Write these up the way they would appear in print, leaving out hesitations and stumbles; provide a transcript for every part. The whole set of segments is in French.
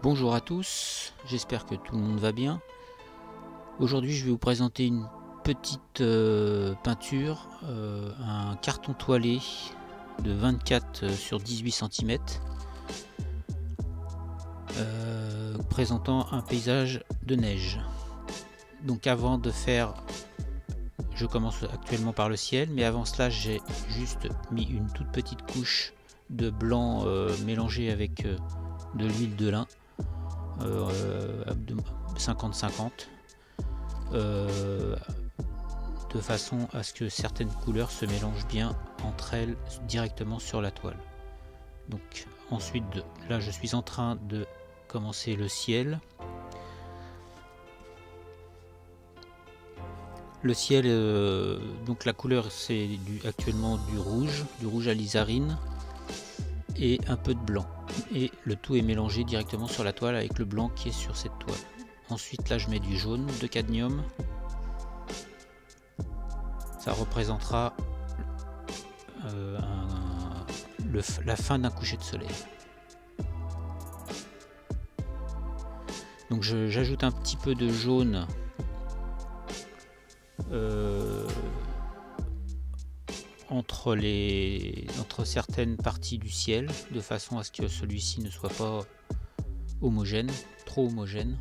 Bonjour à tous, j'espère que tout le monde va bien. Aujourd'hui je vais vous présenter une petite peinture, un carton toilé de 24 sur 18 cm présentant un paysage de neige. Donc avant de faire, je commence actuellement par le ciel, mais avant cela j'ai juste mis une toute petite couche de blanc mélangé avec de l'huile de lin. 50-50 de façon à ce que certaines couleurs se mélangent bien entre elles directement sur la toile. Donc ensuite là je suis en train de commencer le ciel. Le ciel, donc la couleur c'est actuellement du rouge alizarine et un peu de blanc, et le tout est mélangé directement sur la toile avec le blanc qui est sur cette toile. Ensuite là je mets du jaune de cadmium, ça représentera la fin d'un coucher de soleil. Donc j'ajoute un petit peu de jaune entre certaines parties du ciel, de façon à ce que celui-ci ne soit pas homogène, trop homogène.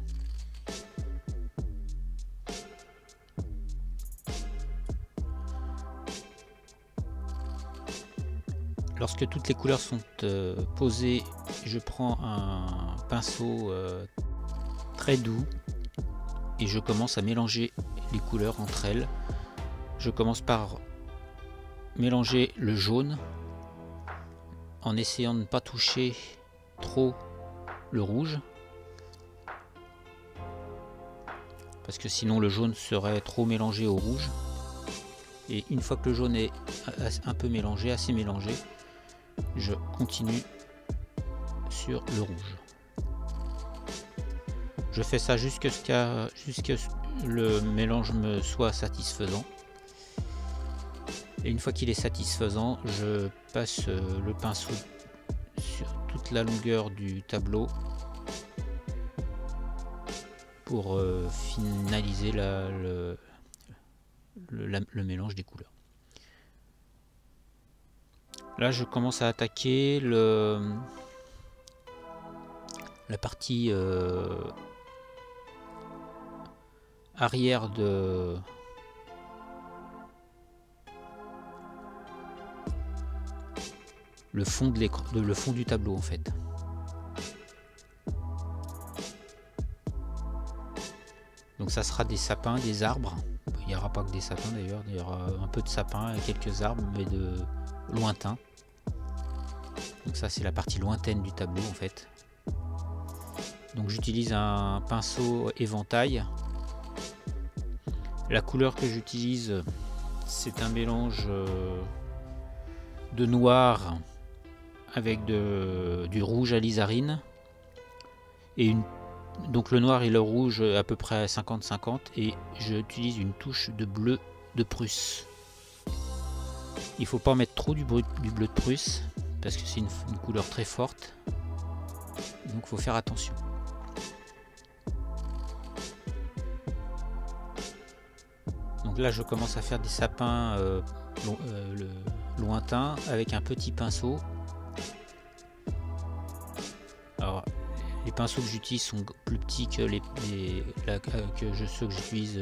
Lorsque toutes les couleurs sont posées, je prends un pinceau très doux et je commence à mélanger les couleurs entre elles. Je commence par mélanger le jaune en essayant de ne pas toucher trop le rouge, parce que sinon le jaune serait trop mélangé au rouge. Et une fois que le jaune est un peu mélangé, assez mélangé, je continue sur le rouge. Je fais ça jusqu'à ce que le mélange me soit satisfaisant. Et une fois qu'il est satisfaisant, je passe le pinceau sur toute la longueur du tableau pour finaliser le mélange des couleurs. Là je commence à attaquer la partie arrière de le fond de l'écran, le fond du tableau en fait. Donc ça sera des sapins, des arbres. Il n'y aura pas que des sapins d'ailleurs, il y aura un peu de sapins et quelques arbres, mais de lointains. Donc ça c'est la partie lointaine du tableau en fait. Donc j'utilise un pinceau éventail. La couleur que j'utilise, c'est un mélange de noir avec du rouge alizarine, et donc le noir et le rouge à peu près 50-50, et j'utilise une touche de bleu de Prusse. Il faut pas mettre trop du bleu de Prusse parce que c'est une couleur très forte, donc il faut faire attention. Donc là je commence à faire des sapins lointains avec un petit pinceau. Alors les pinceaux que j'utilise sont plus petits que ceux que j'utilise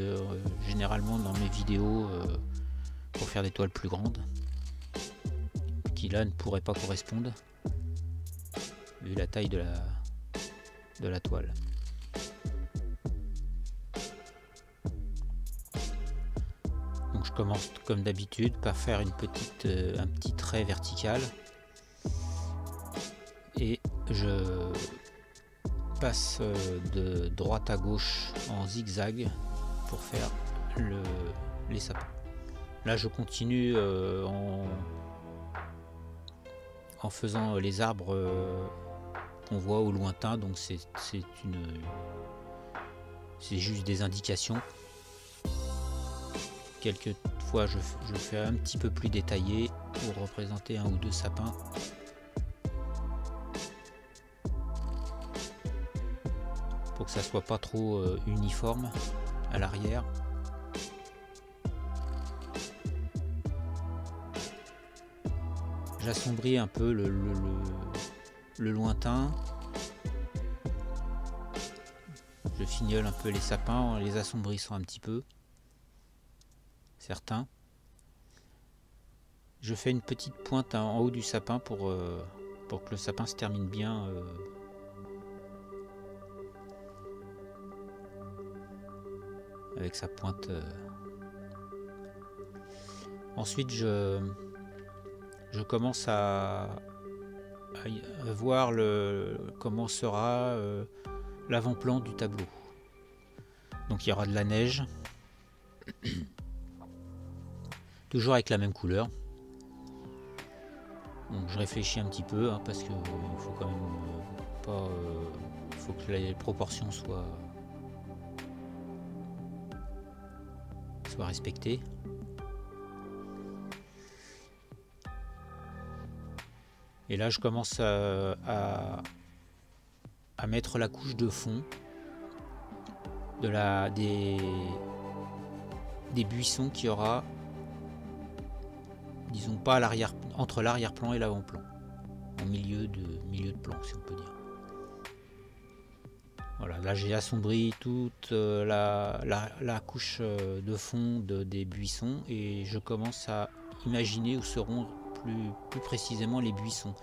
généralement dans mes vidéos pour faire des toiles plus grandes, qui là ne pourraient pas correspondre vu la taille de la toile. Donc je commence comme d'habitude par faire un petit trait vertical, et je passe de droite à gauche en zigzag pour faire les sapins. Là je continue en faisant les arbres qu'on voit au lointain, donc c'est juste des indications. Quelquefois je fais un petit peu plus détaillé pour représenter un ou deux sapins. faut que ça soit pas trop uniforme à l'arrière. J'assombris un peu le lointain. Je fignole un peu les sapins en les assombrissant un petit peu. Certains. Je fais une petite pointe en haut du sapin pour que le sapin se termine bien. Avec sa pointe. Ensuite, je commence à voir comment sera l'avant-plan du tableau. Donc il y aura de la neige, toujours avec la même couleur. Donc je réfléchis un petit peu parce que il faut quand même pas, il faut que les proportions soient respectées. Et là je commence à mettre la couche de fond des buissons qu'il y aura, disons pas à l'arrière, entre l'arrière-plan et l'avant-plan, en milieu de plan si on peut dire. Voilà, là j'ai assombri toute la couche de fond des buissons et je commence à imaginer où seront plus précisément les buissons.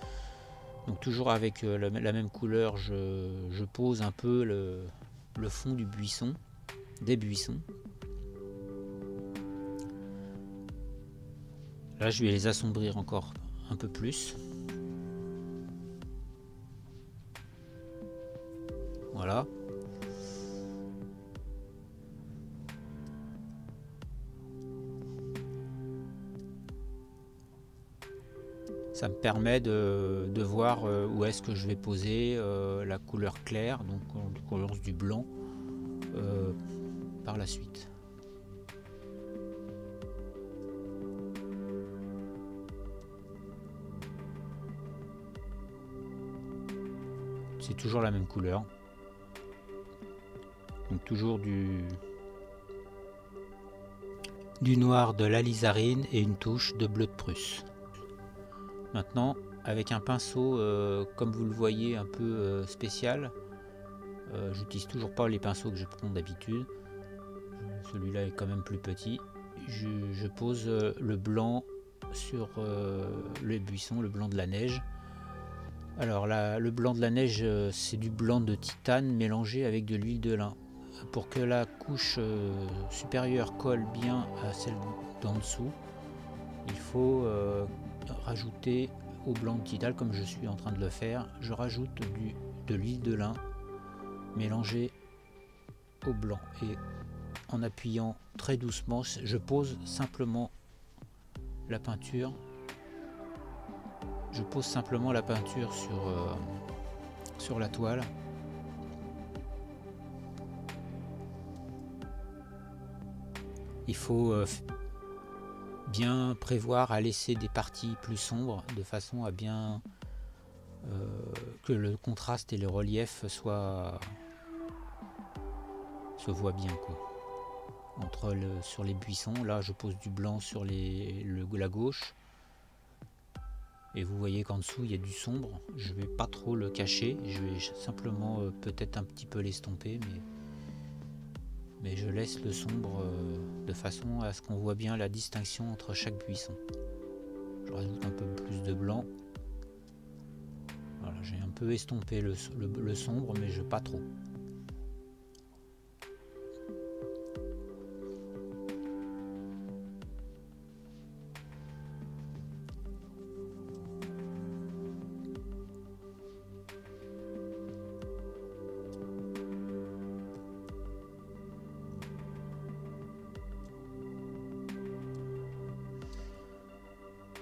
Donc toujours avec la même couleur, je pose un peu le fond du buisson, des buissons. Là je vais les assombrir encore un peu plus. Voilà. Ça me permet de voir où est-ce que je vais poser la couleur claire, donc en l'occurrence du blanc, par la suite. C'est toujours la même couleur. Donc toujours du noir de l'alizarine et une touche de bleu de Prusse. Maintenant, avec un pinceau, comme vous le voyez, un peu spécial, j'utilise toujours pas les pinceaux que je prends d'habitude. Celui-là est quand même plus petit. Je pose le blanc sur les buissons, le blanc de la neige. Alors là, le blanc de la neige, c'est du blanc de titane mélangé avec de l'huile de lin. Pour que la couche supérieure colle bien à celle d'en dessous, il faut rajouter au blanc de titane, comme je suis en train de le faire, je rajoute de l'huile de lin mélangée au blanc. Et en appuyant très doucement, je pose simplement la peinture. Je pose simplement la peinture sur la toile. Il faut bien prévoir à laisser des parties plus sombres de façon à bien que le contraste et le relief se voient bien, quoi. Sur les buissons, là je pose du blanc sur la gauche. Et vous voyez qu'en dessous il y a du sombre. Je vais pas trop le cacher, je vais simplement peut-être un petit peu l'estomper, mais je laisse le sombre de façon à ce qu'on voit bien la distinction entre chaque buisson. Je rajoute un peu plus de blanc. Voilà, j'ai un peu estompé le sombre, mais pas trop.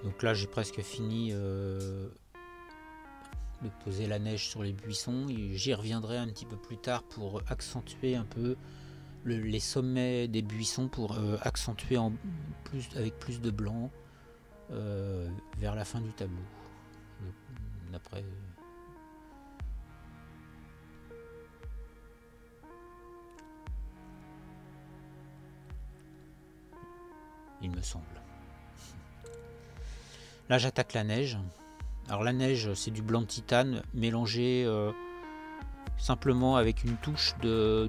Donc là j'ai presque fini de poser la neige sur les buissons. J'y reviendrai un petit peu plus tard pour accentuer un peu les sommets des buissons, pour accentuer avec plus de blanc vers la fin du tableau. D'après me semble. Là j'attaque la neige. Alors la neige c'est du blanc de titane mélangé simplement avec une touche du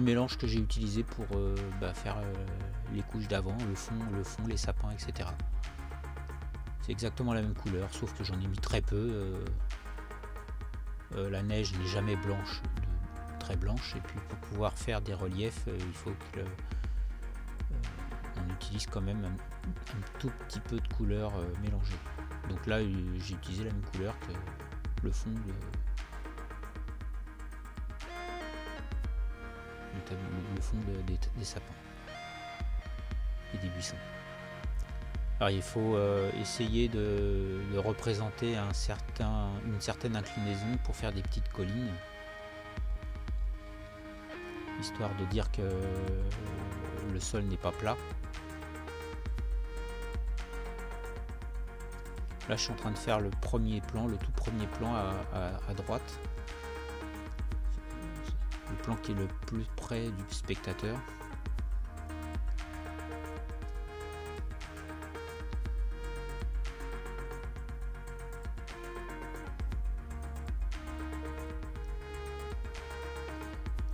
mélange que j'ai utilisé pour faire les couches d'avant, le fond, les sapins, etc. C'est exactement la même couleur, sauf que j'en ai mis très peu. La neige n'est jamais blanche, très blanche, et puis pour pouvoir faire des reliefs, il faut que on utilise quand même un tout petit peu de couleur mélangée. Donc là, j'ai utilisé la même couleur que le fond des sapins et des buissons. Alors il faut essayer de représenter une certaine inclinaison pour faire des petites collines, histoire de dire que le sol n'est pas plat. Là je suis en train de faire le premier plan, le tout premier plan à droite, le plan qui est le plus près du spectateur.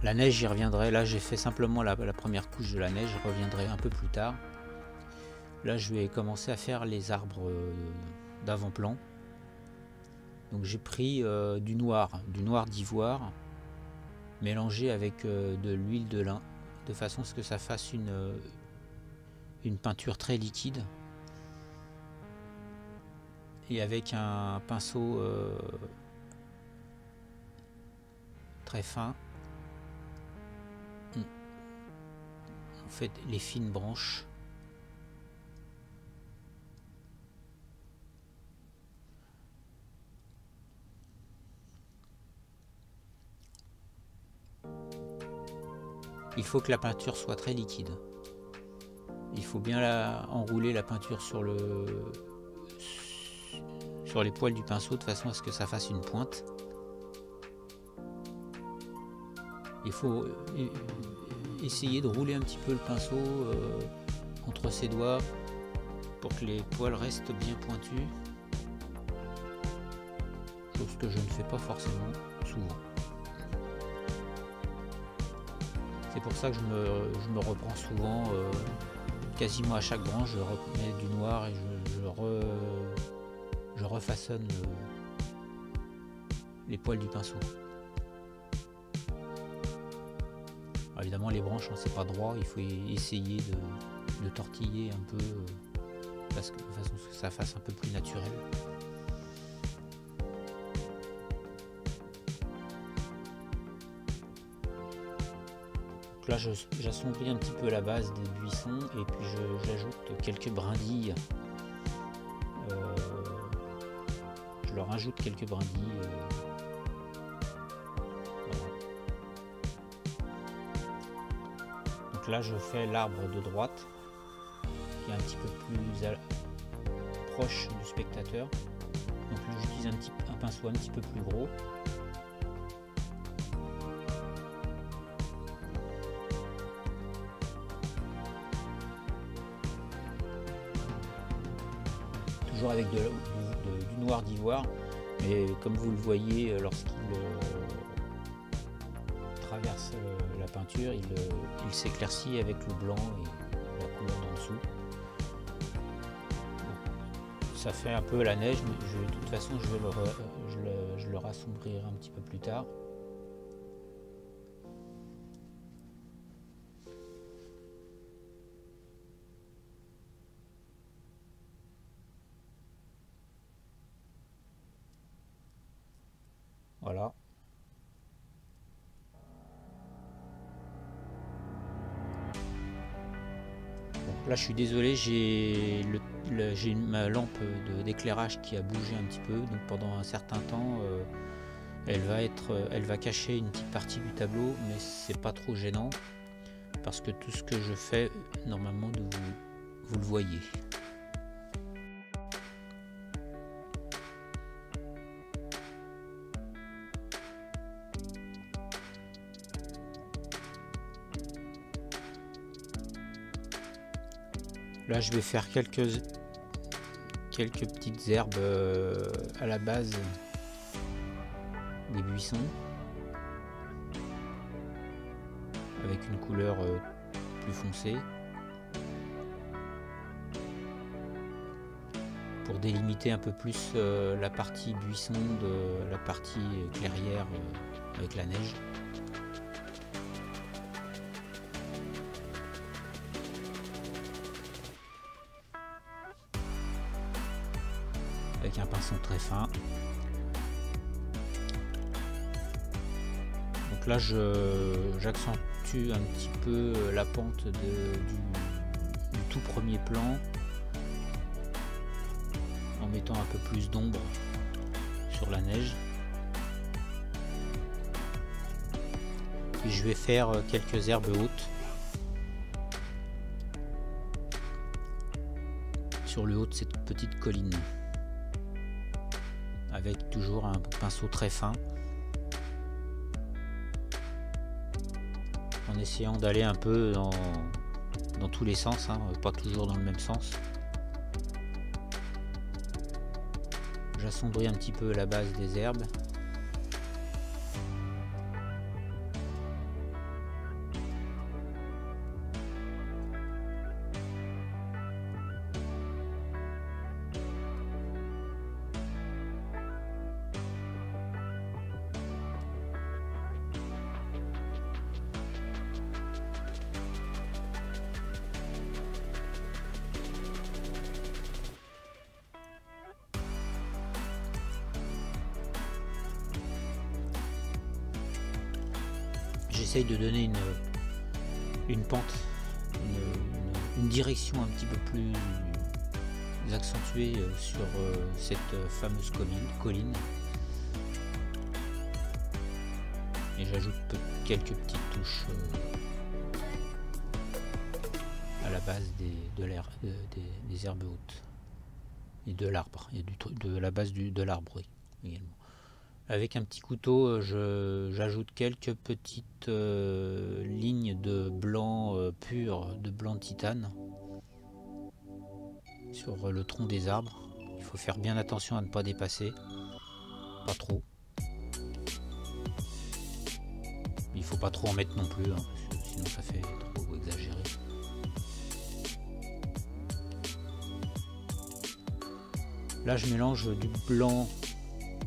La neige, j'y reviendrai. Là, j'ai fait simplement la première couche de la neige. Je reviendrai un peu plus tard. Là, je vais commencer à faire les arbres d'avant-plan. Donc, j'ai pris du noir d'ivoire mélangé avec de l'huile de lin, de façon à ce que ça fasse une peinture très liquide. Et avec un pinceau très fin, on fait les fines branches. Il faut que la peinture soit très liquide. Il faut bien enrouler la peinture sur les poils du pinceau de façon à ce que ça fasse une pointe. Il faut essayer de rouler un petit peu le pinceau entre ses doigts pour que les poils restent bien pointus, chose que je ne fais pas forcément souvent. C'est pour ça que je me reprends souvent, quasiment à chaque branche, je remets du noir et je refaçonne les poils du pinceau. Alors évidemment les branches, hein, c'est pas droit, il faut essayer de tortiller un peu de façon que ça fasse un peu plus naturel. Donc là j'assombris un petit peu la base des buissons et puis j'ajoute quelques brindilles. Je leur ajoute quelques brindilles. Donc là je fais l'arbre de droite qui est un petit peu plus proche du spectateur. Donc là j'utilise un pinceau un petit peu plus gros. Toujours avec du noir d'ivoire, mais comme vous le voyez lorsqu'il traverse la peinture, il s'éclaircit avec le blanc et la couleur d'en dessous. Ça fait un peu la neige, mais de toute façon je le rassombrirai un petit peu plus tard. Voilà. Là je suis désolé, j'ai ma lampe d'éclairage qui a bougé un petit peu, donc pendant un certain temps elle va cacher une petite partie du tableau, mais c'est pas trop gênant parce que tout ce que je fais normalement vous le voyez. Là je vais faire quelques petites herbes à la base des buissons, avec une couleur plus foncée, pour délimiter un peu plus la partie buisson de la partie clairière avec la neige. Avec un pinceau très fin. Donc là j'accentue un petit peu la pente du tout premier plan en mettant un peu plus d'ombre sur la neige. Et je vais faire quelques herbes hautes sur le haut de cette petite colline, avec toujours un pinceau très fin, en essayant d'aller un peu dans tous les sens, hein, pas toujours dans le même sens. J'assombris un petit peu la base des herbes. J'essaye de donner une pente, une direction un petit peu plus accentuée sur cette fameuse colline. Et j'ajoute quelques petites touches à la base des herbes hautes et de l'arbre, et de la base de l'arbre également. Avec un petit couteau, j'ajoute quelques petites lignes de blanc pur, de blanc de titane sur le tronc des arbres. Il faut faire bien attention à ne pas dépasser, pas trop. Il faut pas trop en mettre non plus, hein, parce que sinon ça fait trop exagéré. Là je mélange du blanc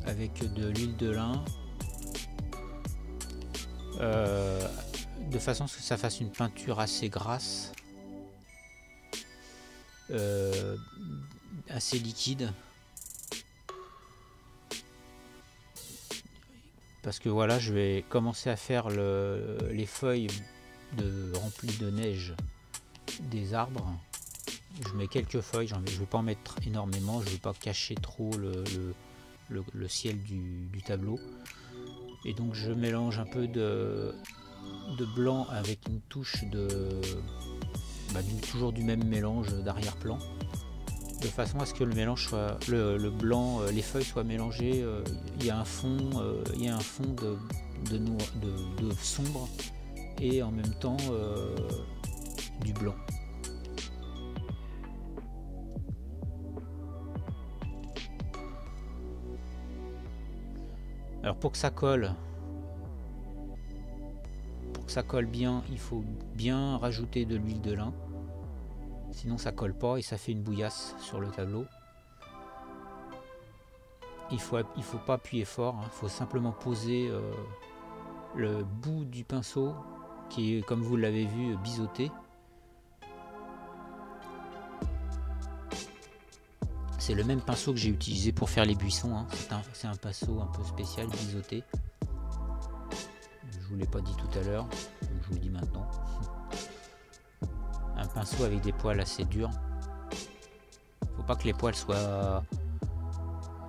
avec de l'huile de lin, de façon à ce que ça fasse une peinture assez grasse, assez liquide, parce que voilà, je vais commencer à faire les feuilles remplies de neige des arbres. Je mets quelques feuilles, je ne vais pas en mettre énormément, je ne veux pas cacher trop le ciel du tableau, et donc je mélange un peu de blanc avec une touche toujours du même mélange d'arrière-plan, de façon à ce que le mélange soit le blanc, les feuilles soient mélangées. Il y a un fond de sombre et en même temps du blanc. Alors pour que ça colle bien, il faut bien rajouter de l'huile de lin, sinon ça colle pas et ça fait une bouillasse sur le tableau. Il faut pas appuyer fort, hein, il faut simplement poser le bout du pinceau qui est, comme vous l'avez vu, biseauté. C'est le même pinceau que j'ai utilisé pour faire les buissons, hein. C'est un pinceau un peu spécial, biseauté. Je vous l'ai pas dit tout à l'heure, je vous le dis maintenant. Un pinceau avec des poils assez durs. Faut pas que les poils soient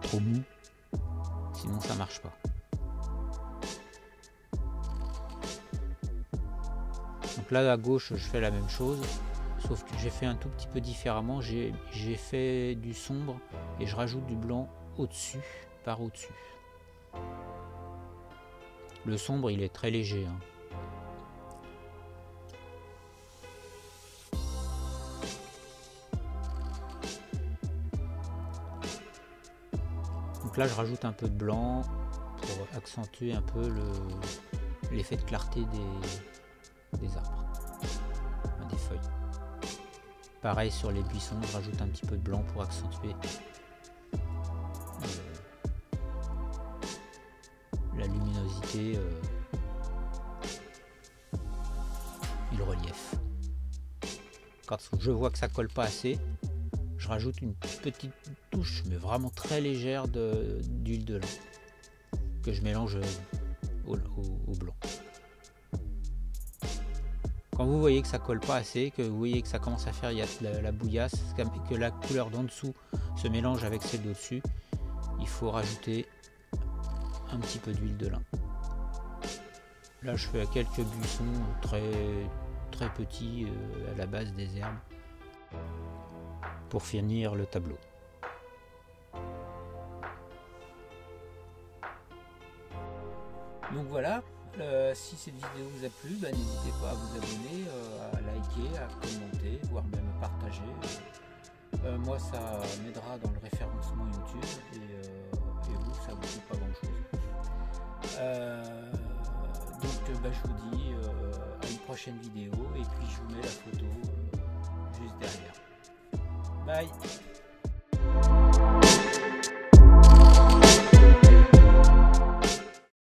trop mous, sinon ça marche pas. Donc là à gauche je fais la même chose, sauf que j'ai fait un tout petit peu différemment. J'ai fait du sombre et je rajoute du blanc au-dessus, par au-dessus. Le sombre il est très léger, hein. Donc là je rajoute un peu de blanc pour accentuer un peu l'effet de clarté des arbres, enfin, des feuilles. Pareil sur les buissons, je rajoute un petit peu de blanc pour accentuer la luminosité et le relief. Quand je vois que ça colle pas assez, je rajoute une petite touche, mais vraiment très légère d'huile de lin que je mélange au blanc. Quand vous voyez que ça colle pas assez, que vous voyez que ça commence à faire, il y a la bouillasse, que la couleur d'en dessous se mélange avec celle d'au-dessus, il faut rajouter un petit peu d'huile de lin. Là je fais quelques buissons très petits à la base des herbes pour finir le tableau. Donc voilà, si cette vidéo vous a plu, n'hésitez pas à vous abonner, à liker, à commenter, voire même à partager. Moi ça m'aidera dans le référencement YouTube et vous ça vous coûte pas grand chose. Donc je vous dis à une prochaine vidéo et puis je vous mets la photo juste derrière. Bye.